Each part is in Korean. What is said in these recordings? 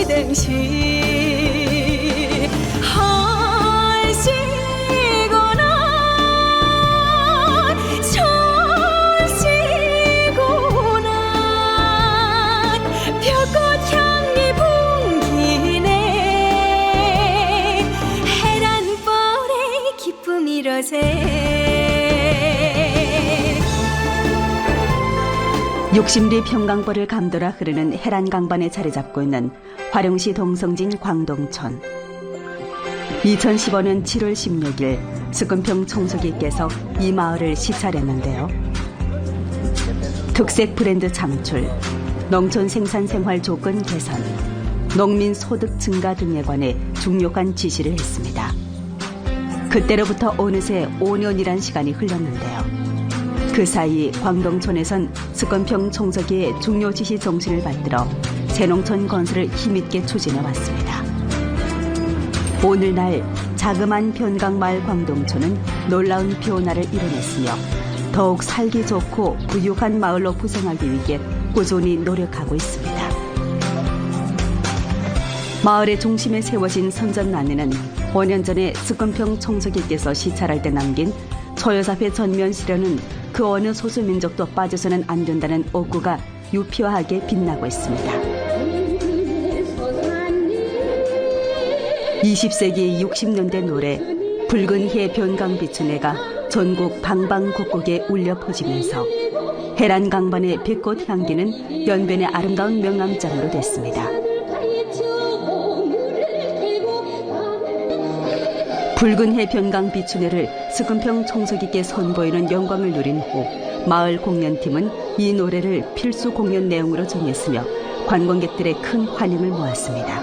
당시 하시거나 천시고나 벽꽃 향기 풍기네 해란벌의 기쁨이러세 60리 평강벌을 감돌아 흐르는 해란강반에 자리 잡고 있는 화령시 동성진 광동촌. 2015년 7월 16일 스금평 총수기께서 이 마을을 시찰했는데요. 특색 브랜드 창출, 농촌 생산 생활 조건 개선, 농민 소득 증가 등에 관해 중요한 지시를 했습니다. 그때로부터 어느새 5년이란 시간이 흘렀는데요. 그 사이 광동촌에선 스건평 총서기의 중요 지시 정신을 받들어 새농촌 건설을 힘있게 추진해 왔습니다. 오늘날 자그마한 변강마을 광동촌은 놀라운 변화를 이뤄냈으며 더욱 살기 좋고 부유한 마을로 부생하기 위해 꾸준히 노력하고 있습니다. 마을의 중심에 세워진 선전란에는 5년 전에 스건평 총서기께서 시찰할 때 남긴 초여사회 전면 시련은 그 어느 소수민족도 빠져서는 안 된다는 억구가 유표하게 빛나고 있습니다. 20세기 60년대 노래 붉은 해 변강비춘회가 전국 방방곡곡에 울려 퍼지면서 해란강반의 백꽃 향기는 연변의 아름다운 명암장으로 됐습니다. 붉은 해 변강비춘회를 스금평 총서기께 선보이는 영광을 누린 후 마을 공연팀은 이 노래를 필수 공연 내용으로 정했으며 관광객들의 큰 환영을 모았습니다.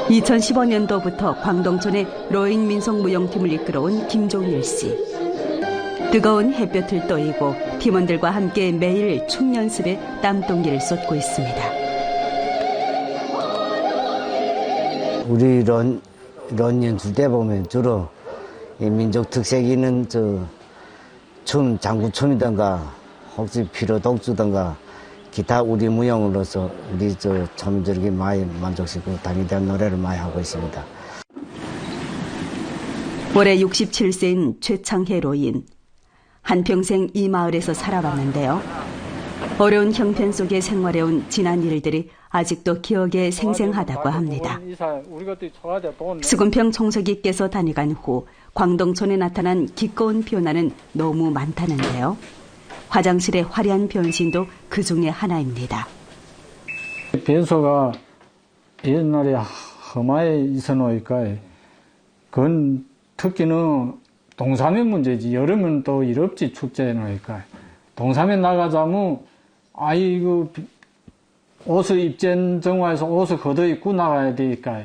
2015년도부터 광동촌의 로잉 민속무용팀을 이끌어온 김종일 씨. 뜨거운 햇볕을 떠이고 팀원들과 함께 매일 춤 연습에 땀동기를 쏟고 있습니다. 우리 런 연출 때 보면 주로 이 민족 특색 있는 춤, 장구춤이든가 혹시 피로독주든가 기타 우리 무용으로서 우리 참들에게 많이 만족시키고 당위대한 노래를 많이 하고 있습니다. 올해 67세인 최창해 로인. 한평생 이 마을에서 살아왔는데요. 어려운 형편 속에 생활해온 지난 일들이 아직도 기억에 생생하다고 합니다. 스군평 총서기께서 다녀간 후 광동촌에 나타난 기꺼운 변화는 너무 많다는데요. 화장실의 화려한 변신도 그 중에 하나입니다. 변소가 옛날에 험하에 있어놓으니까 그건 특히는 동사면 문제지. 여름은 또 이롭지 축제에 놓으니까 동사면 나가자면 아이고 옷을 입전 정화해서 옷을 걷어 입고 나가야 되니까.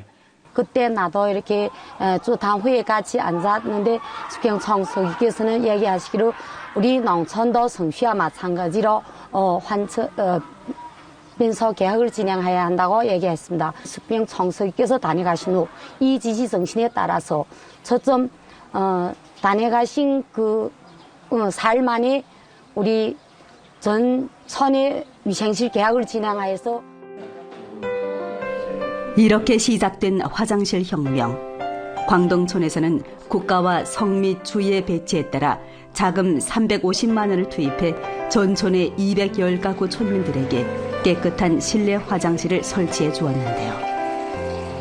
그때 나도 이렇게 주당회에 같이 앉았는데 수평 총서기께서는 얘기하시기로 우리 농촌도 성시와 마찬가지로 민서 개혁을 진행해야 한다고 얘기했습니다. 수평 총서기께서 다녀가신 후 이 지시 정신에 따라서 저점 다녀가신 그 살 만에 우리 전 천의 위생실 개혁을 진행하여서 이렇게 시작된 화장실 혁명. 광동촌에서는 국가와 성 및 주의 배치에 따라 자금 350만 원을 투입해 전촌의 210가구 촌민들에게 깨끗한 실내 화장실을 설치해 주었는데요.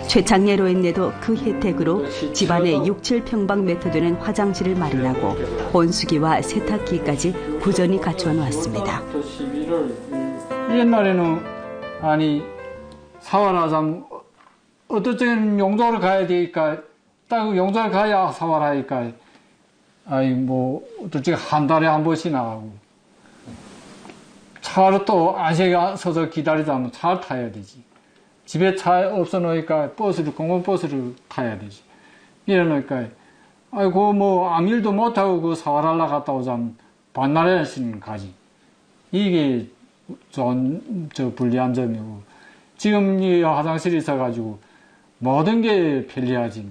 최창예 로인네도 그 혜택으로 집안에 6-7평방미터 되는 화장실을 마련하고 온수기와 세탁기까지 부전히 갖추어 놓았습니다. 옛날에는 아니 사활하자면 어떨 때는 용도를 가야 되니까 딱 용도를 가야 사활하니까 아니 뭐 어떨 때 한 달에 한 번씩 나가고 차로 또 안식에 서서 기다리자면 차를 타야 되지. 집에 차 없어 놓으니까 공공버스를 타야 되지. 이래 놓으니까 아이고 뭐 아무 일도 못하고 그 사활하려 갔다 오자면 반나절씩 가지. 이게 불리한 점이고 지금 이 화장실이 있어가지고 모든 게 편리하지.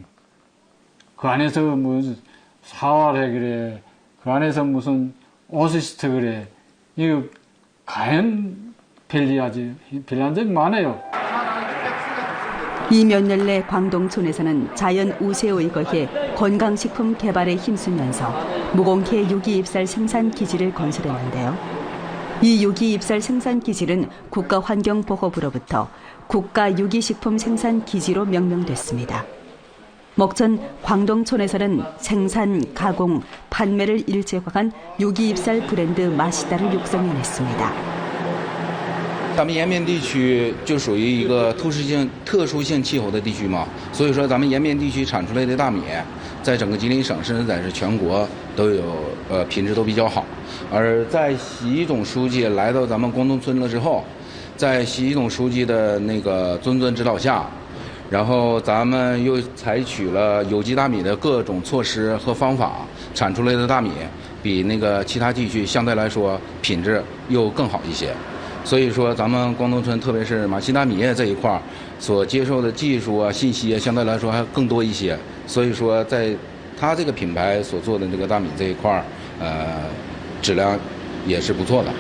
그 안에서 무슨 샤워를 해 그래. 그 안에서 무슨 옷을 씻어 그래. 이거 과연 편리하지. 편리한 점이 많아요. 이 몇 년 내 광동촌에서는 자연 우세에 의거해 건강식품 개발에 힘쓰면서 무공해 유기입살 생산 기지를 건설했는데요. 이 유기입살 생산 기지는 국가환경보호부로부터 국가유기식품 생산 기지로 명명됐습니다. 먹천 광동촌에서는 생산, 가공, 판매를 일제화한 유기입살 브랜드 마시다를 육성해냈습니다. 咱们延边地区就属于一个特殊性气候的地区嘛，所以说咱们延边地区产出来的大米，在整个吉林省甚至在全国都有品质都比较好。而在习总书记来到咱们广东村了之后，在习总书记的那个谆谆指导下，然后咱们又采取了有机大米的各种措施和方法，产出来的大米比那个其他地区相对来说品质又更好一些。 所以说，咱们广东村，特别是马西大米业这一块所接受的技术啊、信息啊，相对来说还更多一些。所以说，在它这个品牌所做的这个大米这一块质量也是不错的。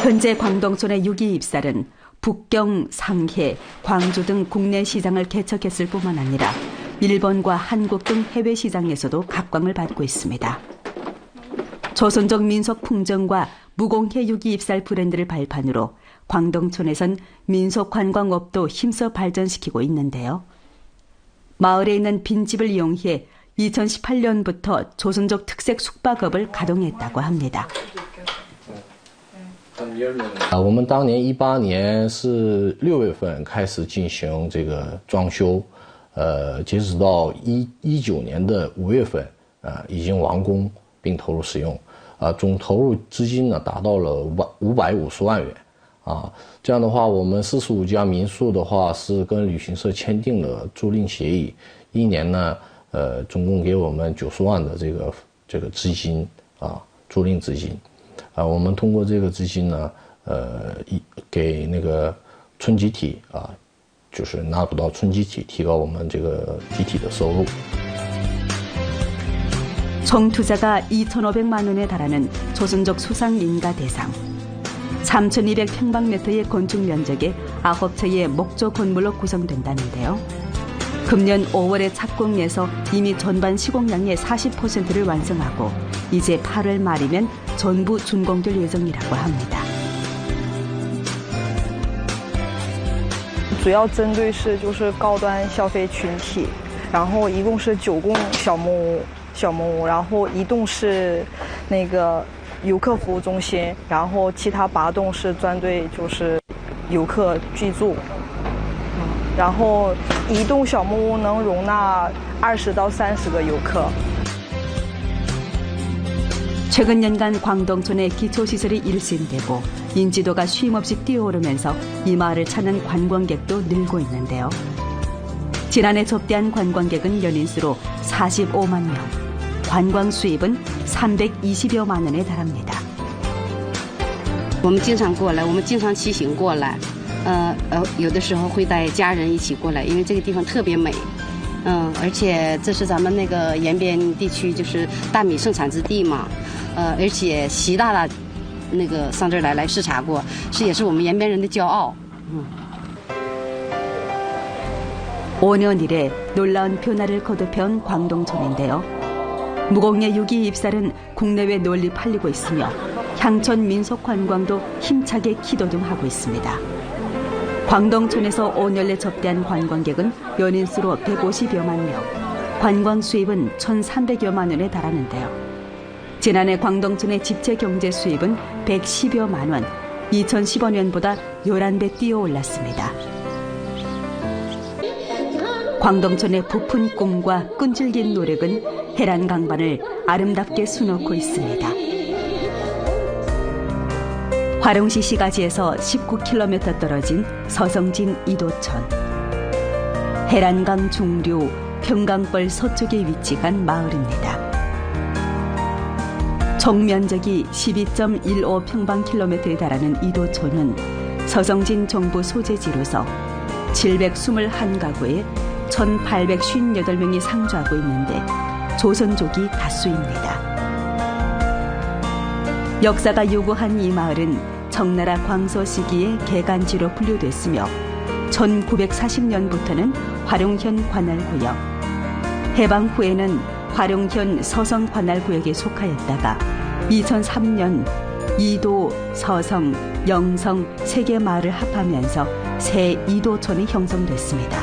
현재 광동촌의 유기입살은 북경, 상해, 광주 등 국내 시장을 개척했을 뿐만 아니라 일본과 한국 등 해외 시장에서도 각광을 받고 있습니다. 조선족 민속 풍정과 무공해 유기입살 브랜드를 발판으로 광동촌에선 민속 관광업도 힘써 발전시키고 있는데요. 마을에 있는 빈집을 이용해 2018년부터 조선족 특색 숙박업을 가동했다고 합니다. 我们当年18年是6月份开始进行这个装修，截止到19年的5月份，已经完工并投入使用，总投入资金呢达到了550万元，这样的话，我们45家民宿的话是跟旅行社签订了租赁协议，一年呢，总共给我们90万的这个资金租赁资金。 我们通过这个资金呢，给那个村集体就是纳入到村集体，提高我们这个集体的收入。 총 투자가 2,500만 원에 달하는 조선족 수상인가 대상. 3,200평방미터의 건축 면적에 9채의 목조 건물로 구성된다는데요. 금년 5월에 착공해서 이미 전반 시공량의 40%를 완성하고 이제 8월 말이면 전부 준공될 예정이라고 합니다. 主要针对是就是高端消费群体，然后一共是9栋小木屋，然后1栋是那个游客服务中心，然后其他8栋是专对就是游客居住。然后1栋小木屋能容纳20到30个游客。 최근 년간 광동촌의 기초시설이 일신되고 인지도가 쉼없이 뛰어오르면서 이 마을을 찾는 관광객도 늘고 있는데요. 지난해 접대한 관광객은 연인수로 45만 명, 관광 수입은 320여만 원에 달합니다. 我们经常过来，我们经常骑行过来，有的时候会带家人一起过来，因为这个地方特别美，而且这是咱们那个延边地区就是大米盛产之地嘛，而且习大大那个上这儿来视察过，也是我们延边人的骄傲。 5년 이래 놀라운 변화를 거듭해온 광동촌인데요. 무공해 유기입살은 국내외 널리 팔리고 있으며 향촌 민속 관광도 힘차게 기도등하고 있습니다. 광동촌에서 5년 내 접대한 관광객은 연인수로 150여만 명, 관광 수입은 1,300여만 원에 달하는데요. 지난해 광동촌의 집체 경제 수입은 110여만 원, 2015년보다 11배 뛰어올랐습니다. 광동촌의 부푼 꿈과 끈질긴 노력은 해란 강반을 아름답게 수놓고 있습니다. 화룡시 시가지에서 19km 떨어진 서성진 이도촌. 해란강 중류, 평강벌 서쪽에 위치한 마을입니다. 총면적이 12.15평방킬로미터에 달하는 이도촌은 서성진 정부 소재지로서 721가구에 1,858명이 상주하고 있는데 조선족이 다수입니다. 역사가 요구한 이 마을은 청나라 광서 시기에 개간지로 분류됐으며 1940년부터는 화룡현 관할구역, 해방 후에는 화룡현 서성 관할구역에 속하였다가 2003년 이도, 서성, 영성 3개 마을을 합하면서 새 이도촌이 형성됐습니다.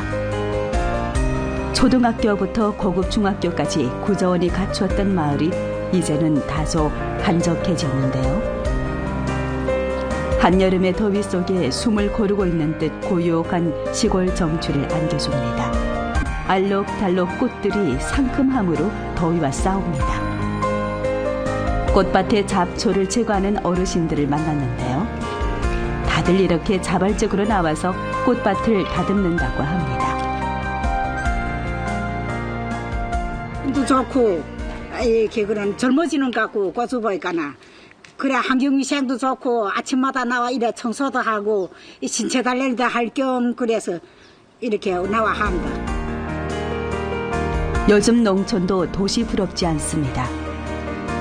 초등학교부터 고급 중학교까지 구조원이 갖추었던 마을이 이제는 다소 한적해졌는데요. 한여름의 더위 속에 숨을 고르고 있는 듯 고요한 시골 정취를 안겨줍니다. 알록달록 꽃들이 상큼함으로 더위와 싸웁니다. 꽃밭에 잡초를 제거하는 어르신들을 만났는데요. 다들 이렇게 자발적으로 나와서 꽃밭을 다듬는다고 합니다. 도 좋고 이렇게 그런 젊어지는 것 같고 꽃을 보니까나 그래 환경위생도 좋고 아침마다 나와 이래 청소도 하고 이 신체 단련도 할 겸 그래서 이렇게 나와 합니다. 요즘 농촌도 도시 부럽지 않습니다.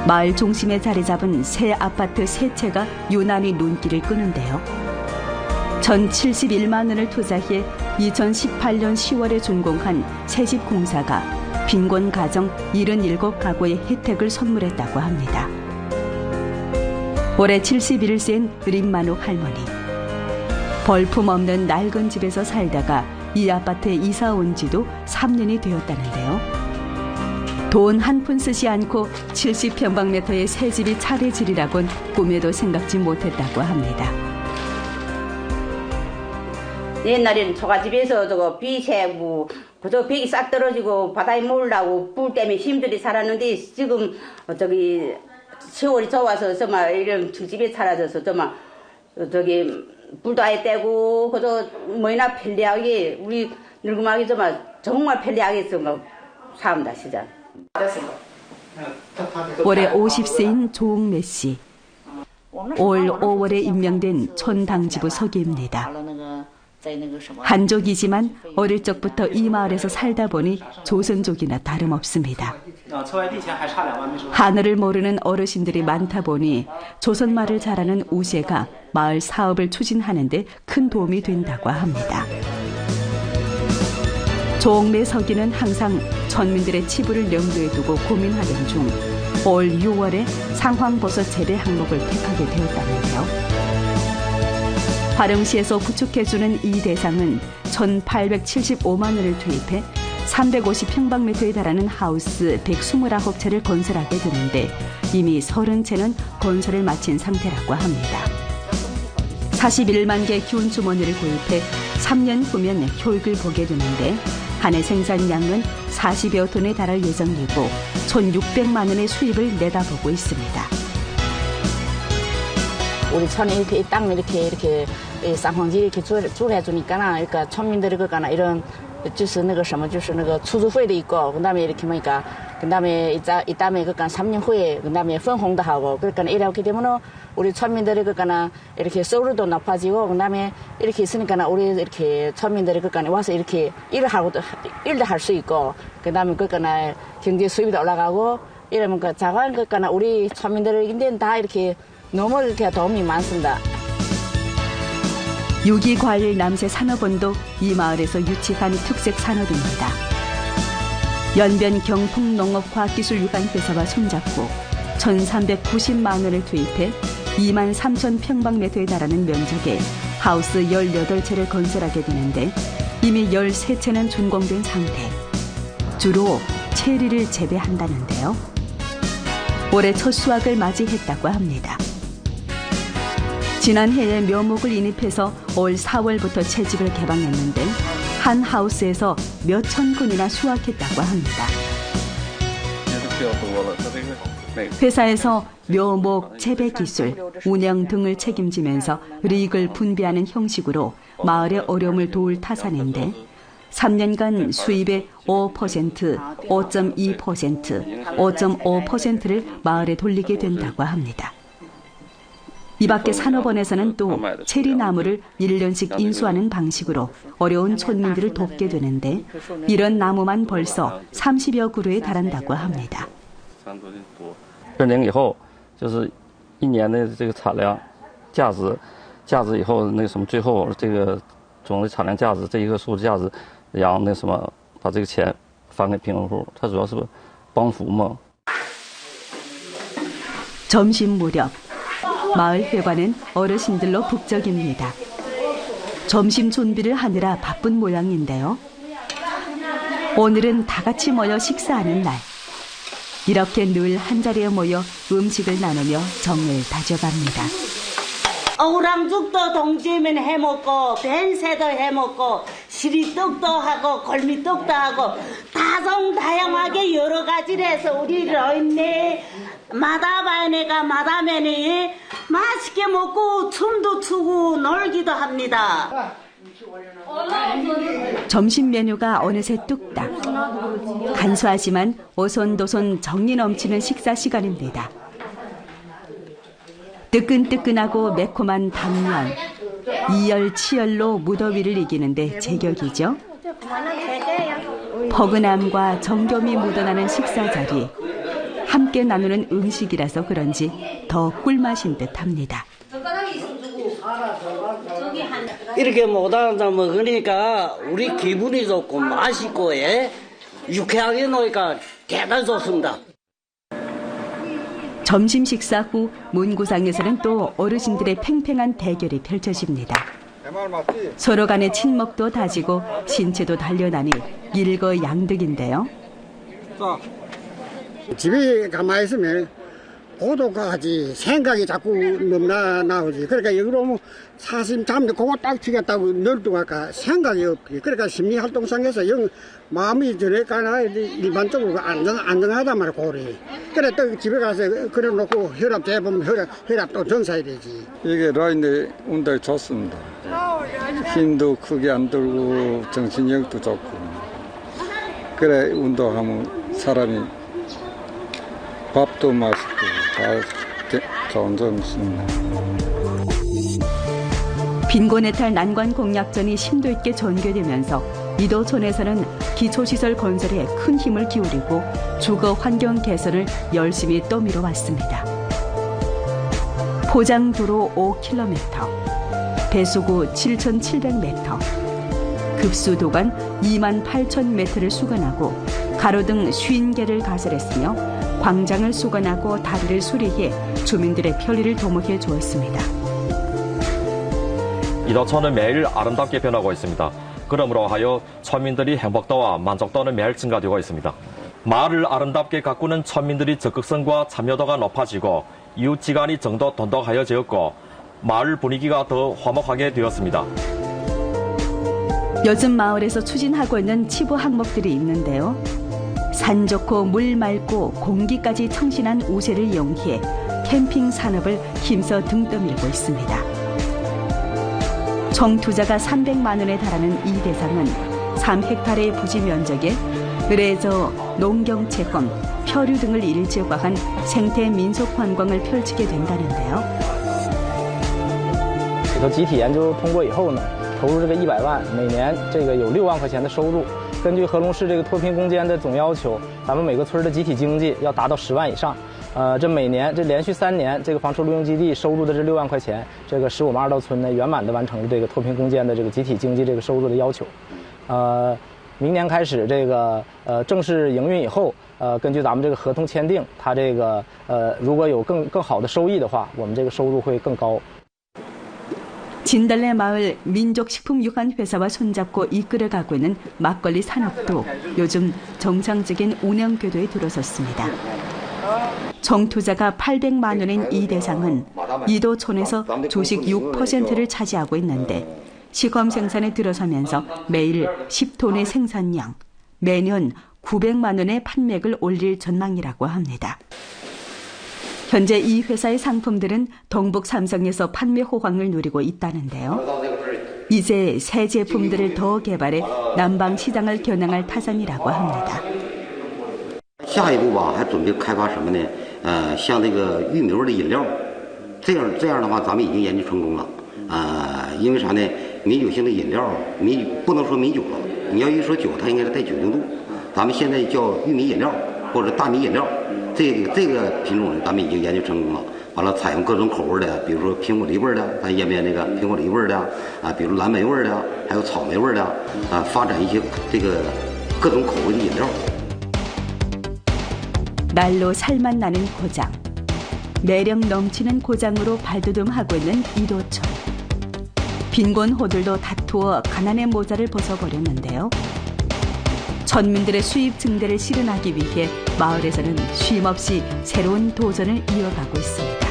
마을 중심에 자리 잡은 새 아파트 3채가 유난히 눈길을 끄는데요. 전 71만 원을 투자해 2018년 10월에 준공한 새집 공사가 빈곤 가정 77가구의 혜택을 선물했다고 합니다. 올해 71세인 림만옥 할머니. 벌품 없는 낡은 집에서 살다가 이 아파트에 이사 온 지도 3년이 되었다는데요. 돈 한 푼 쓰지 않고 70평방미터의 새 집이 차례지리라곤 꿈에도 생각지 못했다고 합니다. 옛날에는 초가집에서 저거 비새고 그저 벽이 싹 떨어지고 바다에 몰라고 불 때문에 힘들이 살았는데 지금 저기 세월이 좋아서 정말 이런 집에 살아져서 정말 저기 불도 아예 떼고 그저 뭐이나 편리하게 우리 늙음하게 정말 편리하게 정말 삽니다 진짜. 올해 50세인 조옥매 씨. 올 5월에 임명된 촌당지부 서기입니다. 한족이지만 어릴 적부터 이 마을에서 살다 보니 조선족이나 다름없습니다. 하늘을 모르는 어르신들이 많다 보니 조선말을 잘하는 우세가 마을 사업을 추진하는 데 큰 도움이 된다고 합니다. 조옥매 서기는 항상 천민들의 치부를 염두에 두고 고민하던 중 올 6월에 상황버섯 재배 항목을 택하게 되었다는데요. 화령시에서 구축해주는 이 대상은 1,875만 원을 투입해 350평방미터에 달하는 하우스 129채를 건설하게 되는데 이미 30채는 건설을 마친 상태라고 합니다. 41만 개 기운 주머니를 구입해 3년 후면 효익을 보게 되는데 한 해 생산량은 40여 톤에 달할 예정이고 1,600만 원의 수입을 내다보고 있습니다. 우리 촌에 이렇게 이 땅을 이렇게 쌍황지 이렇게 줄해주니까, 그러니까 촌민들이 그거나 이런就是那个什么就是那个出租费的있고, 그다음에 이렇게 뭐니까, 그다음에 이따에 그니까 3년 후에 그다음에分红도 하고, 그러니까 이렇게 되면은 우리 촌민들이 그거나 이렇게收入도 높아지고, 그다음에 이렇게 있으니까 우리 이렇게 촌민들이 그거나 와서 이렇게 일도 할 수 있고, 그다음에 그거나 경제 수입도 올라가고 이러면 그 자관 그거나 우리 촌민들인데 다 이렇게 너무 이렇게 도움이 많습니다. 유기과일 남새 산업원도 이 마을에서 유치한 특색 산업입니다. 연변 경풍농업과학기술유관회사와 손잡고 1,390만 원을 투입해 2만 3천 평방미터에 달하는 면적에 하우스 18채를 건설하게 되는데 이미 13채는 준공된 상태. 주로 체리를 재배한다는데요. 올해 첫 수확을 맞이했다고 합니다. 지난해에 묘목을 인입해서 올 4월부터 채집을 개방했는데 한 하우스에서 몇천 근이나 수확했다고 합니다. 회사에서 묘목, 재배 기술, 운영 등을 책임지면서 이익을 분배하는 형식으로 마을의 어려움을 도울 타산인데 3년간 수입의 5%, 5.2%, 5.5%를 마을에 돌리게 된다고 합니다. 이 밖에 산업원에서는 또 체리나무를 1년씩 인수하는 방식으로 어려운 촌민들을 돕게 되는데 이런 나무만 벌써 30여 그루에 달한다고 합니다. 2年以后就是1年的这个产量价值以后那什么最后这个总的产量价值这一个数字价值，然后那什么把这个钱返给贫困户，它主要是帮扶嘛。 점심 무렵 마을 회관은 어르신들로 북적입니다. 점심 준비를 하느라 바쁜 모양인데요. 오늘은 다 같이 모여 식사하는 날. 이렇게 늘 한자리에 모여 음식을 나누며 정을 다져갑니다. 어우랑죽도 동지면 해먹고 벤새도 해먹고 시리떡도 하고 골미떡도 하고 다종다양하게 여러 가지를 해서 우리 러인네 마다바네가 마다면에 맛있게 먹고 춤도 추고 놀기도 합니다. 점심 메뉴가 어느새 뚝딱. 간소하지만 오손도손 정이 넘치는 식사 시간입니다. 뜨끈뜨끈하고 매콤한 당면, 이열치열로 무더위를 이기는데 제격이죠. 포근함과 정겹이 묻어나는 식사 자리, 함께 나누는 음식이라서 그런지 더 꿀맛인 듯합니다. 이렇게 못 앉아 먹으니까 우리 기분이 좋고 맛있고 유쾌하게 노니까 대단히 좋습니다. 점심 식사 후 문구상에서는 또 어르신들의 팽팽한 대결이 펼쳐집니다. 서로 간의 친목도 다지고 신체도 단련하니 일거양득인데요. 집에 가만히 있으면 고독하지 생각이 자꾸 넘나 나오지. 그러니까 여기로 오면 사심 잠도 그거 딱 튀겠다고 널뚱할까 생각이 없지. 그러니까 심리활동상에서 영 마음이 저래까나 일반적으로 안정하단 말이야 고리. 그래 또 집에 가서 그래놓고 혈압 재보면 혈압도 정상이 되지. 이게 라인의 운동이 좋습니다. 힘도 크게 안 들고 정신력도 좋고. 그래 운동하면 사람이 밥도 맛있고 잘 좋은 점이 있습니다. 빈곤에 탈 난관 공약전이 심도 있게 전개되면서 이도촌에서는 기초시설 건설에 큰 힘을 기울이고 주거 환경 개선을 열심히 떠밀어 왔습니다. 포장도로 5km, 배수구 7,700m, 급수도관 28,000m를 수건하고 가로등 50개를 가설했으며 광장을 수건하고 다리를 수리해 주민들의 편리를 도모해 주었습니다. 이도촌은 매일 아름답게 변하고 있습니다. 그러므로 하여村민들이 행복도와 만족도는 매일 증가되고 있습니다. 마을을 아름답게 가꾸는村민들의 적극성과 참여도가 높아지고 이웃지간이 정도 돈독하여졌고 마을 분위기가 더 화목하게 되었습니다. 요즘 마을에서 추진하고 있는 치부 항목들이 있는데요. 산 좋고 물 맑고 공기까지 청신한 우세를 이용해 캠핑 산업을 힘써 등 떠밀고 있습니다. 총 투자가 300만 원에 달하는 이 대상은 3헥타르의 부지 면적에 을에저 농경체험, 표류 등을 일제화한 생태 민속 관광을 펼치게 된다는데요. 集体研究通过以后呢，投入这个100万，每年这个有6万块钱的收入。根据合龙市这个脱贫攻坚的总要求，咱们每个村的集体经济要达到10万以上。这每年这连续3年，这个房车录用基地收入的这6万块钱，这个使我们二道村呢圆满的完成了这个脱贫攻坚的这个集体经济这个收入的要求。明年开始这个正式营运以后，根据咱们这个合同签订，它这个如果有更好的收益的话，我们这个收入会更高。 진달래 마을 민족식품유관회사와 손잡고 이끌어가고 있는 막걸리 산업도 요즘 정상적인 운영 궤도에 들어섰습니다. 총 투자가 800만 원인 이 대상은 이도촌에서 주식 6%를 차지하고 있는데 시범 생산에 들어서면서 매일 10톤의 생산량, 매년 900만 원의 판매액을 올릴 전망이라고 합니다. 현재 이 회사의 상품들은 동북 삼성에서 판매 호황을 누리고 있다는데요. 이제 새 제품들을 더 개발해 남방 시장을 겨냥할 타산이라고 합니다. 下一步吧，还准备开发什么呢？像这个玉米味的饮料，这样的话，咱们已经研究成功了。因为啥呢？米酒型的饮料，不能说米酒了，你要一说酒，它应该是带酒精度。咱们现在叫玉米饮料或者大米饮料。 这个品种呢，咱们已经研究成功了。完了采用各种口味的，比如说苹果梨味的，咱延边那个苹果梨味的啊，比如蓝莓味的，还有草莓味的啊，发展一些这个各种口味的饮料。 날로 살맛 나는 고장. 매력 넘치는 고장으로 발돋움하고 있는 이도천. 빈곤 호들도 다투어 가난의 모자를 벗어버렸는데요. 천민들의 수입 증대를 실현하기 위해 마을에서는 쉼없이 새로운 도전을 이어가고 있습니다.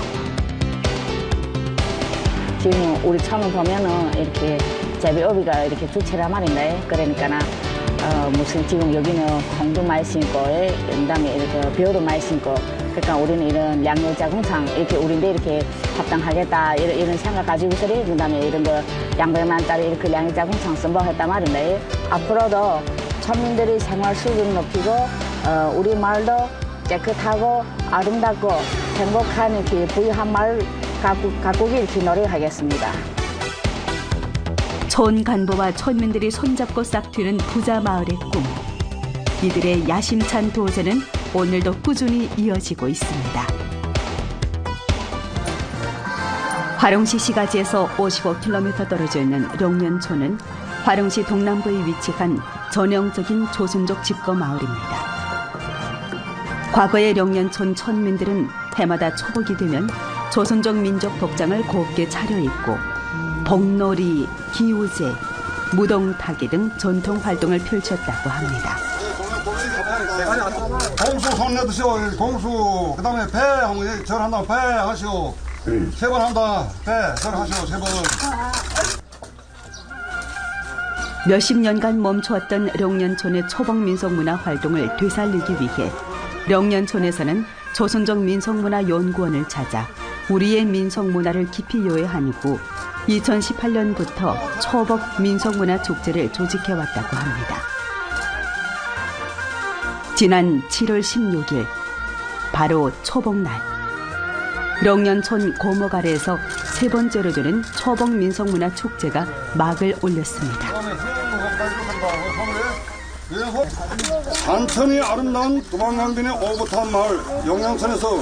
지금 우리 처음 보면은 이렇게 제비어비가 이렇게 주체란 말인데, 그러니까는 무슨 지금 여기는 콩도 많이 심고, 그다음에 이렇게 벼도 많이 심고, 그러니까 우리는 이런 양념자공장 이렇게 우리인데 이렇게 합당하겠다 이런 생각 가지고서 그다음에 이런 거 양배만짜리 이렇게 양념자공장 선보했단 말인데, 앞으로도 천민들의 생활 수준을 높이고 우리 마을도 깨끗하고 아름답고 행복한 이렇게 부유한 마을 가꾸기 이렇게 노력하겠습니다. 촌 간부와 천민들이 손잡고 싹트는 부자 마을의 꿈. 이들의 야심찬 도전은 오늘도 꾸준히 이어지고 있습니다. 화롱시 시가지에서 55km 떨어져 있는 룡년촌은 화롱시 동남부에 위치한 전형적인 조선족 집거 마을입니다. 과거의 룡년촌 천민들은 해마다 초복이 되면 조선족 민족 복장을 곱게 차려입고 복놀이, 기우제, 무동타기 등 전통 활동을 펼쳤다고 합니다. 공수 손 내드시오. 공수. 그 다음에 배 한번 절한다. 배 하시오. 세 번 한다. 배 절하시오. 세 번. 몇십 년간 멈춰왔던 룡년촌의 초복 민속문화 활동을 되살리기 위해 룡년촌에서는 조선족 민속문화 연구원을 찾아 우리의 민속문화를 깊이 요해한 후 2018년부터 초복 민속문화 축제를 조직해왔다고 합니다. 지난 7월 16일, 바로 초복날, 룡년촌 고목 아래에서 세 번째로 되는 초복 민속문화 축제가 막을 올렸습니다. 산천이 아름다운 두방강변의 오붓한 마을 영양천에서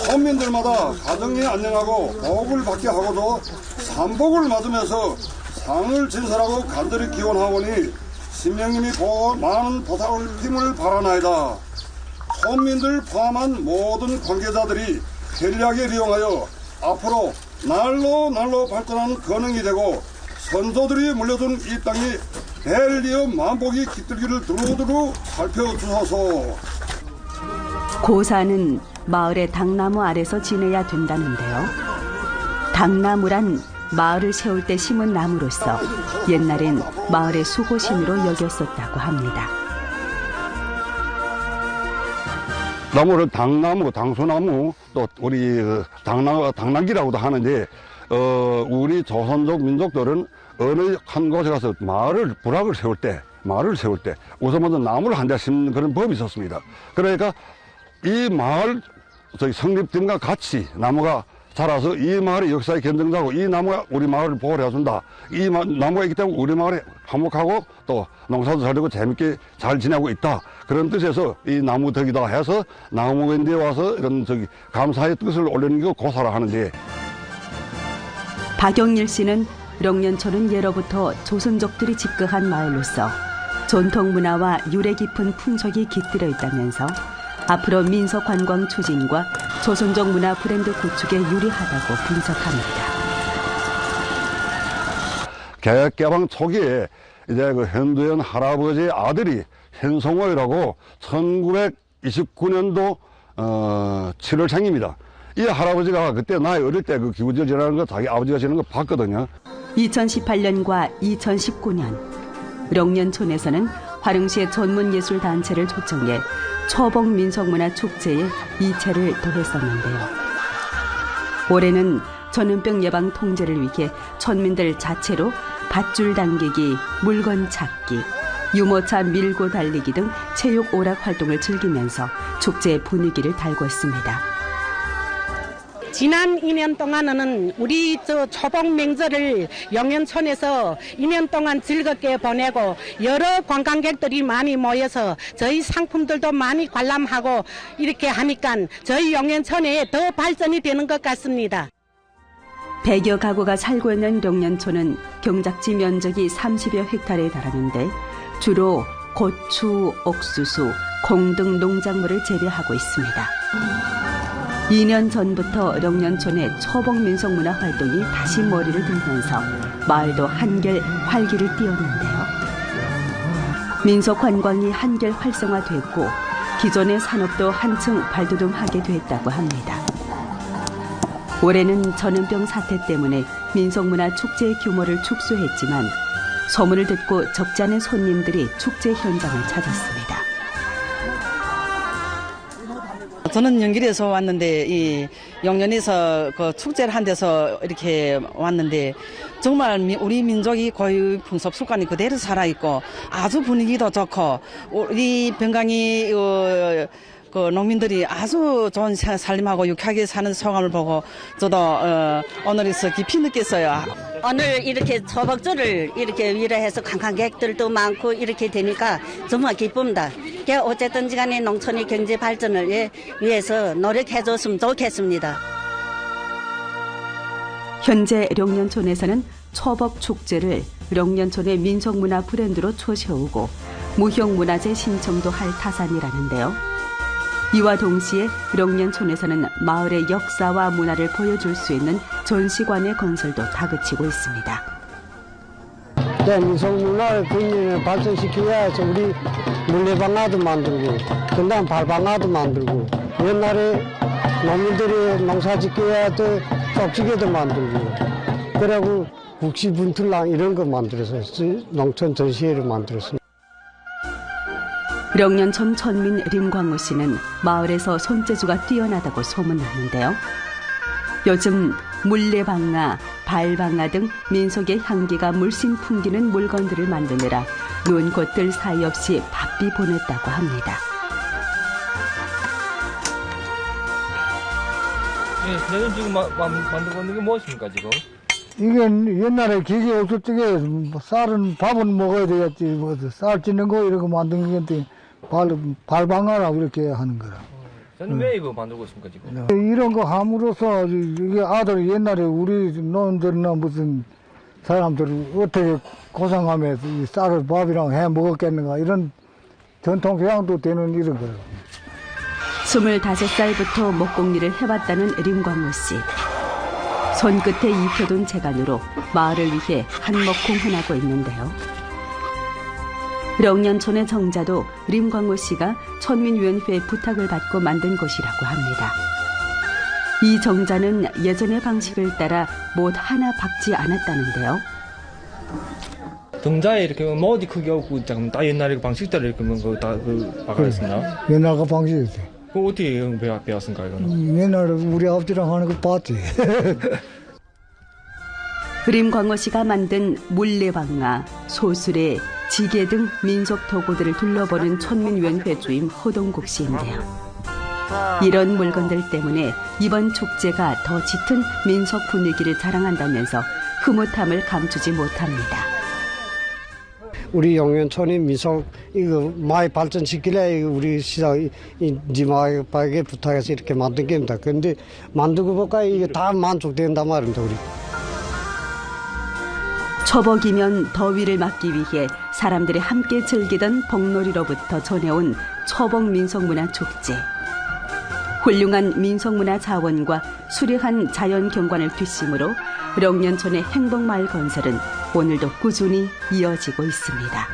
천민들마다 가정이 안녕하고 복을 받게 하고도 삼복을 맞으면서 상을 진설하고 간절히 기원하오니 신명님이 많은 보살을 힘을 바라나이다. 천민들 포함한 모든 관계자들이 편리하게 이용하여 앞으로 날로 발전하는 근원이 되고 선조들이 물려준 이 땅이 벨리어 만복이 깃들기를 두루두루 살펴주소서. 고사는 마을의 당나무 아래서 지내야 된다는데요. 당나무란 마을을 세울 때 심은 나무로서 옛날엔 마을의 수호신으로 여겼었다고 합니다. 나무를 당나무, 당소나무, 또 우리 당나귀라고도 하는데, 우리 조선족 민족들은 어느 한 곳에 가서 부락을 세울 때, 마을을 세울 때 우선 먼저 나무를 한 대 심는 그런 법이 있었습니다. 그러니까 이 마을 성립됨과 같이 나무가 자라서 이 마을의 역사의 견정자고 이 나무가 우리 마을을 보호를 해준다. 이 나무가 있기 때문에 우리 마을에 화목하고 또 농사도 잘 되고 재밌게 잘 지내고 있다. 그런 뜻에서 이 나무 덕이다 해서 나무인데 와서 이런 감사의 뜻을 올리는 게 고사라 하는데. 박영일 씨는 룡년촌은 예로부터 조선족들이 집거한 마을로서 전통 문화와 유래 깊은 풍속이 깃들어 있다면서 앞으로 민속 관광 추진과 조선족 문화 브랜드 구축에 유리하다고 분석합니다. 개혁 개방 초기에 이제 그 현두현 할아버지의 아들이 현성호이라고 1929년도 7월 생입니다. 이 할아버지가 그때 나이 어릴 때 그 기우제 지나는 거 자기 아버지가 지는 거 봤거든요. 2018년과 2019년 룡년촌에서는 화릉시의 전문예술단체를 초청해 초복 민속문화 축제에 이체를 더했었는데요. 올해는 전염병 예방 통제를 위해 천민들 자체로 밧줄 당기기, 물건 찾기, 유모차 밀고 달리기 등 체육 오락 활동을 즐기면서 축제의 분위기를 달궜습니다. 지난 2년 동안은 우리 초복 명절을 영연촌에서 2년 동안 즐겁게 보내고 여러 관광객들이 많이 모여서 저희 상품들도 많이 관람하고 이렇게 하니까 저희 영연촌에 더 발전이 되는 것 같습니다. 100여 가구가 살고 있는 령년촌은 경작지 면적이 30여 헥타르에 달하는데 주로 고추, 옥수수, 콩 등 농작물을 재배하고 있습니다. 2년 전부터 령년촌의 초복민속문화 활동이 다시 머리를 들면서 마을도 한결 활기를 띠었는데요. 민속관광이 한결 활성화됐고 기존의 산업도 한층 발돋움하게 됐다고 합니다. 올해는 전염병 사태 때문에 민속문화 축제의 규모를 축소했지만 소문을 듣고 적지 않은 손님들이 축제 현장을 찾았습니다. 저는 연길에서 왔는데 이 영년에서 그 축제를 한 데서 이렇게 왔는데 정말 우리 민족이 고유 풍습 습관이 그대로 살아 있고 아주 분위기도 좋고 우리 병강이 그 농민들이 아주 좋은 살림하고 유쾌하게 사는 소감을 보고 저도 오늘에서 깊이 느꼈어요. 오늘 이렇게 초복절을 이렇게 위로해서 관광객들도 많고 이렇게 되니까 정말 기쁩니다. 어쨌든 간에 농촌의 경제 발전을 위해서 노력해줬으면 좋겠습니다. 현재 령년촌에서는 초복 축제를 령년촌의 민속문화 브랜드로 초세우고 무형문화재 신청도 할 타산이라는데요. 이와 동시에 령년촌에서는 마을의 역사와 문화를 보여줄 수 있는 전시관의 건설도 다그치고 있습니다. 민속문화를 굉장히 발전시켜야 해서 우리 물레방아도 만들고 그다음 발방아도 만들고 옛날에 농민들이 농사 짓기야 또 쪽지게도 만들고 그리고 국시분틀랑 이런 거 만들어서 농촌 전시회를 만들었습니다. 령년촌 천민 림광우 씨는 마을에서 손재주가 뛰어나다고 소문났는데요. 요즘 물레방아, 발방아 등 민속의 향기가 물씬 풍기는 물건들을 만드느라 눈, 곧, 뜰 사이 없이 바삐 보냈다고 합니다. 네, 선생님 지금 만들고 있는 게 무엇입니까 지금? 이게 옛날에 기계 없을 적에 쌀은 밥은 먹어야 되겠지 뭐 쌀 찌는 거 이런 거 만드는 건데 발방아라고 이렇게 하는 거라. 저는 왜 이거 만들고 있습니까 지금? 이런 거 함으로써 이게 아들 옛날에 우리 노인들이나 무슨 사람들 어떻게 고생하며 이 쌀을 밥이랑 해 먹었겠는가 이런 전통 교양도 되는 이런 거예요. 25살부터 목공일을 해왔다는 림광우 씨. 손끝에 입혀둔 재간으로 마을을 위해 한몫 공헌하고 있는데요. 령년촌의 정자도 림광우 씨가 천민위원회의 부탁을 받고 만든 것이라고 합니다. 이 정자는 예전의 방식을 따라 못 하나 박지 않았다는데요. 정자에 이렇게 뭐 어디 크게 없고 다 옛날에 방식대로 이렇게 뭐다 박아놨었나? 옛날 그 방식이지. 그거 어떻게 배웠습니까 이거는? 옛날에 우리 아버지랑 하는 거 봤지. 림광호 씨가 만든 물레방아, 소수레, 지게 등 민속 도구들을 둘러보는 천민위원회 주임 허동국 씨인데요. 이런 물건들 때문에 이번 축제가 더 짙은 민속 분위기를 자랑한다면서 흐뭇함을 감추지 못합니다. 우리 영연촌이 민속 이거 많이 발전시키려 우리 시장 이마에게 부탁해서 이렇게 만든 겁니다. 그런데 만들고 보니까 이게 다 만족된단 말입니다. 우리. 초복이면 더위를 막기 위해 사람들이 함께 즐기던 복놀이로부터 전해온 초복 민속문화 축제. 훌륭한 민속문화 자원과 수려한 자연 경관을 뒷심으로 령년촌의 행복마을 건설은 오늘도 꾸준히 이어지고 있습니다.